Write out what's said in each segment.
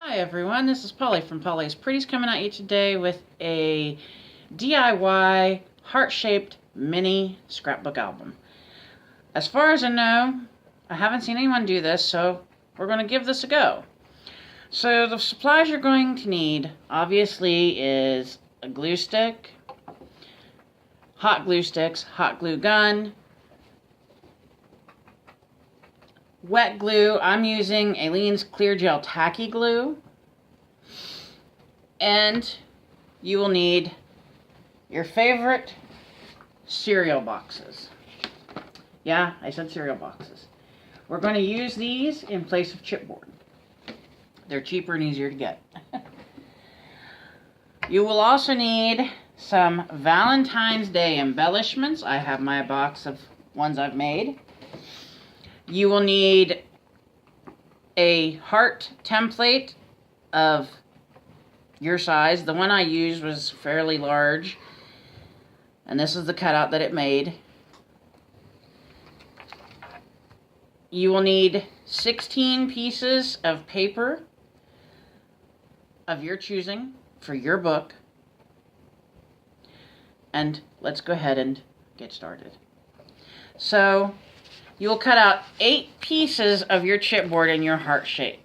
Hi everyone, this is Polly from Polly's Pretties coming at you today with a DIY heart-shaped mini scrapbook album. As far as I know, I haven't seen anyone do this, so we're going to give this a go. So the supplies you're going to need, obviously, is a glue stick, hot glue sticks, hot glue gun, wet glue. I'm using Aleene's Clear Gel Tacky Glue. And you will need your favorite cereal boxes. Yeah, I said cereal boxes. We're going to use these in place of chipboard. They're cheaper and easier to get. You will also need some Valentine's Day embellishments. I have my box of ones I've made. You will need a heart template of your size. The one I used was fairly large, and this is the cutout that it made. You will need 16 pieces of paper of your choosing for your book. And let's go ahead and get started. So you will cut out 8 pieces of your chipboard in your heart shape.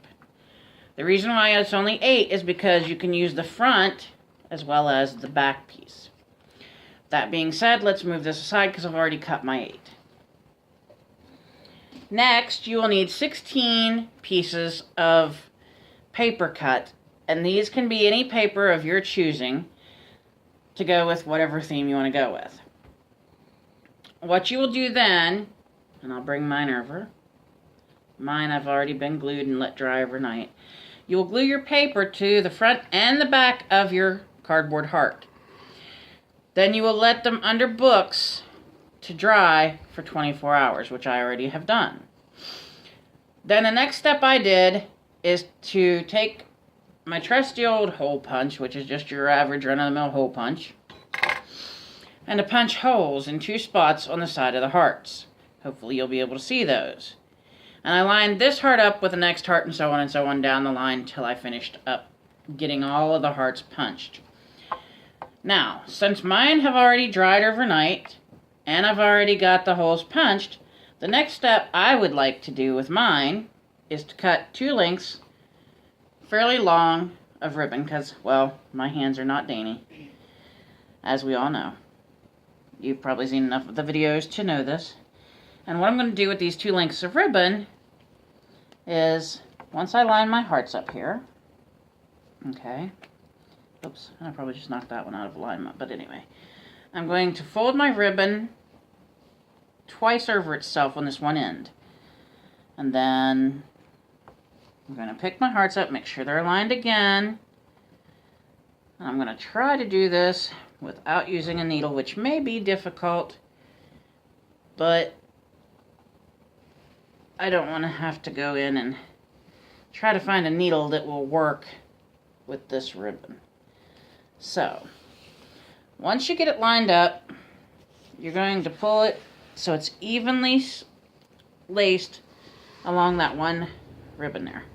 The reason why it's only 8 is because you can use the front as well as the back piece. That being said, let's move this aside because I've already cut my 8. Next, you will need 16 pieces of paper cut, and these can be any paper of your choosing to go with whatever theme you want to go with. What you will do then, and I'll bring mine over. Mine I've already been glued and let dry overnight. You will glue your paper to the front and the back of your cardboard heart. Then you will let them under books to dry for 24 hours, which I already have done. Then the next step I did is to take my trusty old hole punch, which is just your average run-of-the-mill hole punch, and to punch holes in 2 spots on the side of the hearts. Hopefully you'll be able to see those. And I lined this heart up with the next heart and so on down the line until I finished up getting all of the hearts punched. Now, since mine have already dried overnight and I've already got the holes punched, the next step I would like to do with mine is to cut 2 lengths, fairly long, of ribbon because, well, my hands are not dainty, as we all know. You've probably seen enough of the videos to know this. And what I'm going to do with these 2 lengths of ribbon is, once I line my hearts up here, okay, oops, I probably just knocked that one out of alignment, but anyway, I'm going to fold my ribbon twice over itself on this one end. And then I'm going to pick my hearts up, make sure they're aligned again. And I'm going to try to do this without using a needle, which may be difficult, but I don't want to have to go in and try to find a needle that will work with this ribbon. So, once you get it lined up, you're going to pull it so it's evenly laced along that one ribbon there.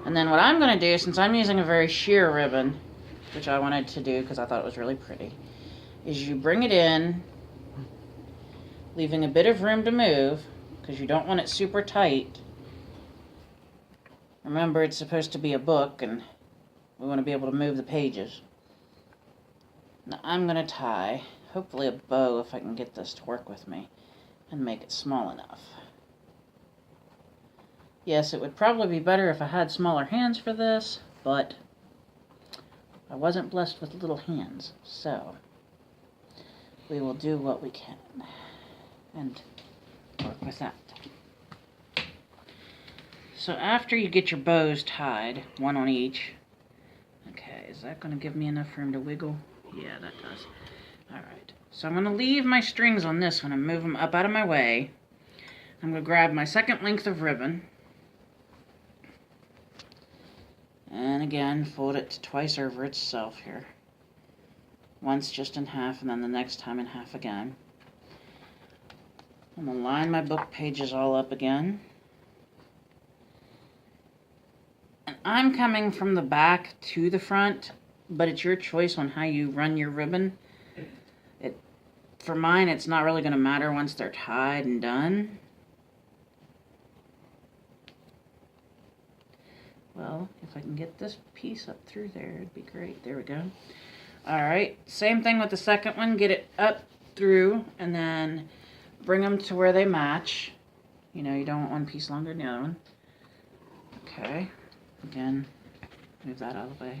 And then what I'm going to do, since I'm using a very sheer ribbon, which I wanted to do because I thought it was really pretty, is you bring it in, leaving a bit of room to move, because you don't want it super tight. Remember, it's supposed to be a book, and we want to be able to move the pages. Now, I'm going to tie, hopefully a bow if I can get this to work with me, and make it small enough. Yes, it would probably be better if I had smaller hands for this, but I wasn't blessed with little hands, so we will do what we can and work with that. So after you get your bows tied, one on each, okay, is that going to give me enough room to wiggle? Yeah, that does. Alright, so I'm going to leave my strings on this one and move them up out of my way. I'm going to grab my second length of ribbon, and again, fold it twice over itself here. Once just in half, and then the next time in half again. I'm going to line my book pages all up again. I'm coming from the back to the front, but it's your choice on how you run your ribbon. For mine, it's not really going to matter once they're tied and done. Well, if I can get this piece up through there, it'd be great. There we go. Alright, same thing with the second one. Get it up through and then bring them to where they match. You know, you don't want one piece longer than the other one. Okay, again, move that out of the way.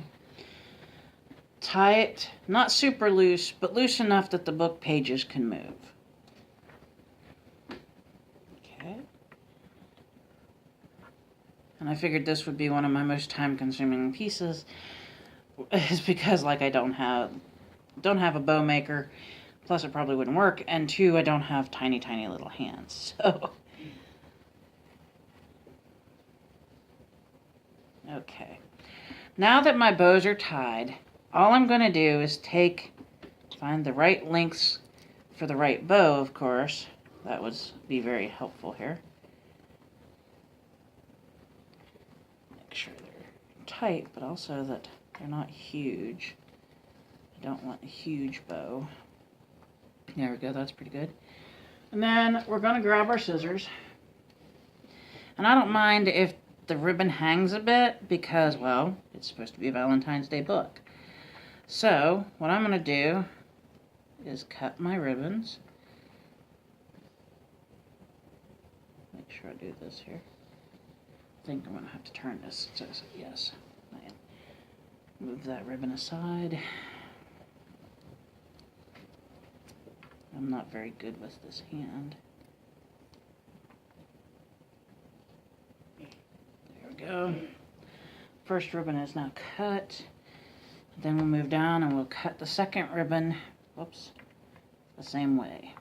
Tie it, not super loose, but loose enough that the book pages can move. Okay. And I figured this would be one of my most time-consuming pieces, is because, like, I don't have a bow maker, plus it probably wouldn't work, and two, I don't have tiny, tiny little hands, so. Okay. Now that my bows are tied, all I'm going to do is find the right lengths for the right bow, of course. That would be very helpful here. Make sure they're tight, but also that they're not huge. I don't want a huge bow. There we go, that's pretty good. And then we're going to grab our scissors. And I don't mind if the ribbon hangs a bit because, well, it's supposed to be a Valentine's Day book. So, what I'm going to do is cut my ribbons. Make sure I do this here. I think I'm going to have to turn this. It says yes. Move that ribbon aside. I'm not very good with this hand. There we go. First ribbon is now cut. Then we'll move down and we'll cut the second ribbon, whoops, the same way.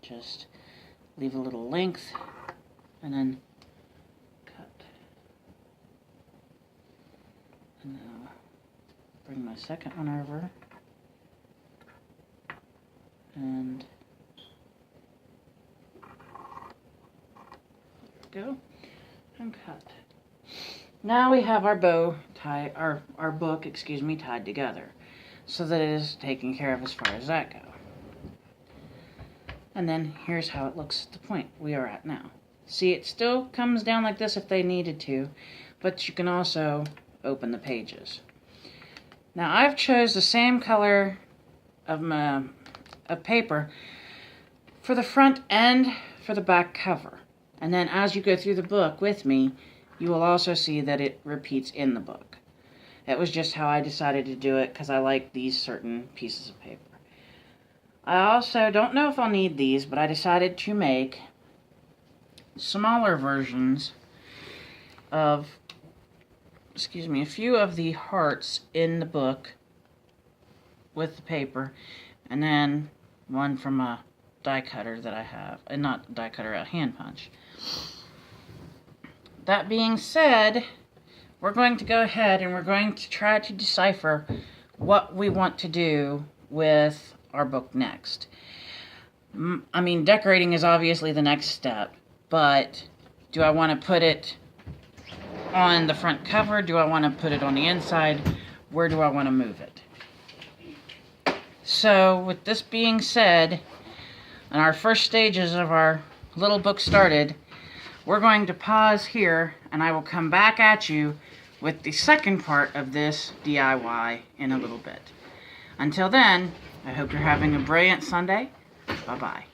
Just leave a little length and then cut. And now bring my second one over and there we go, and cut. Now we have our bow tied, our book, tied together, so that it is taken care of as far as that goes. And then here's how it looks at the point we are at now. See, it still comes down like this if they needed to, but you can also open the pages. Now I've chose the same color of paper for the front and for the back cover. And then as you go through the book with me, you will also see that it repeats in the book. It was just how I decided to do it because I like these certain pieces of paper. I also don't know if I'll need these, but I decided to make smaller versions of, a few of the hearts in the book with the paper, and then one from a die cutter that I have, and not die cutter, a hand punch. That being said, we're going to go ahead and we're going to try to decipher what we want to do with our book next. I mean, decorating is obviously the next step, but do I want to put it on the front cover? Do I want to put it on the inside? Where do I want to move it? So, with this being said, and our first stages of our little book started, we're going to pause here, and I will come back at you with the second part of this DIY in a little bit. Until then, I hope you're having a brilliant Sunday. Bye-bye.